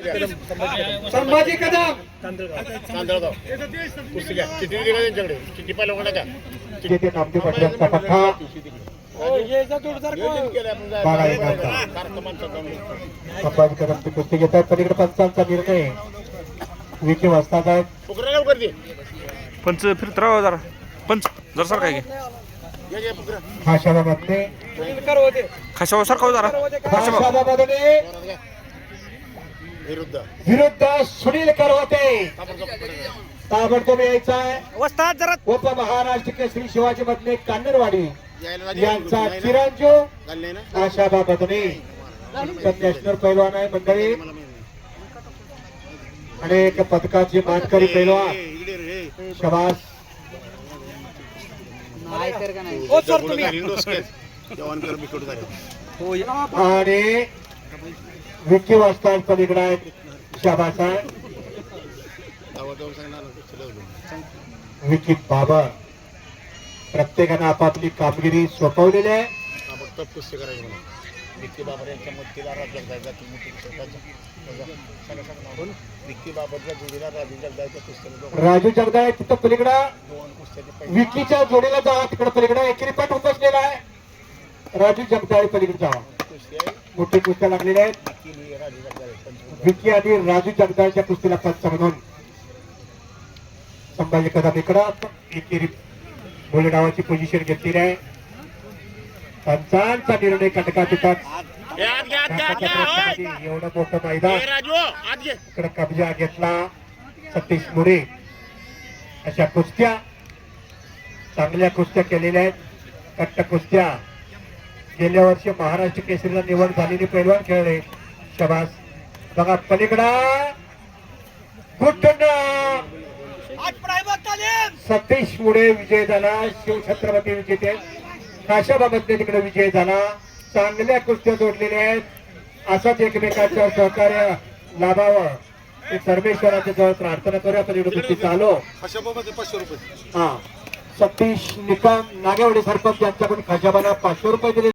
संभाजी कदम तांदळगाव कुस्ती घ्या. चिठ्ठी दिली का त्यांच्याकडे? चिठ्ठी पाहिलं का नका? जिथे नामदेव पाटलांचा पठ्ठा बाळा एक संभाजी कदमची कुस्ती घेतात. पलीकडे पंचांचा निर्णय विखे वाजतात आहेत. पंच फिरत राहा जरा. पंच जरा सर काय खाशाबाबतने खाशावा सारखा जरा. खाशाबाबतने विरुद्ध सुनील करवते ताबडतोब यायचा आहे. उपमहाराष्ट्र केसरी शिवाजी मधले कान्नरवाडी यांचा चिरंजीव खाशाबाबतने नॅशनल पैलवान आहे मंडळी. अनेक पदकाचे मानकरी पैलवान. शबास. आणि विकी वाजता पलीकडे आहेत. शाबास आहे विकी बाबा. प्रत्येकानं आपापली कामगिरी सोपवलेली आहे. विक्की बाबर यांच्या मदतीला राजू जगदाळच्या जोडीला राजू जगदाळे तिथं पलीकडं विकीच्या जोडीला जावा. तिकडे पलीकडे एकेरी पाठ उपसलेला आहे. राजू जगदाळे पलीकडे जावा. मोठी कुस्त्या लागलेल्या आहेत. विकी आणि राजू जगदाळच्या कुस्तीला पंच म्हणून संभाजी कदम इकडं एकेरी बोले डावाची पोझिशन घेतलेली आहे. पंचांचा निर्णय कटकाटिकात. एवढं मोठं मैदान इकडे कब्जा घेतला सतीश मुरे. अशा कुस्त्या चांगल्या कुस्त्या केलेल्या आहेत. कट्ट कुस्त्या. गेल्या वर्षी महाराष्ट्र केसरीला निवड झालेली पैलवान खेळले. शबास. बघा पलीकडा सतीश मुळे विजय झाला. शिवछत्रपती विजेते खाशाबाबतने तिकडे विजय झाला. चांगल्या कुस्त्या जोडलेल्या आहेत. असंच एकमेकांचं सहकार्य लाभावं हे सर्वेश्वराच्या जवळ प्रार्थना करूया. पलीकडे कुस्ती चालू. हा सतीश निकम नागेवाडी सरपंच यांच्याकडून खाशाबाला 500 रुपये दिले.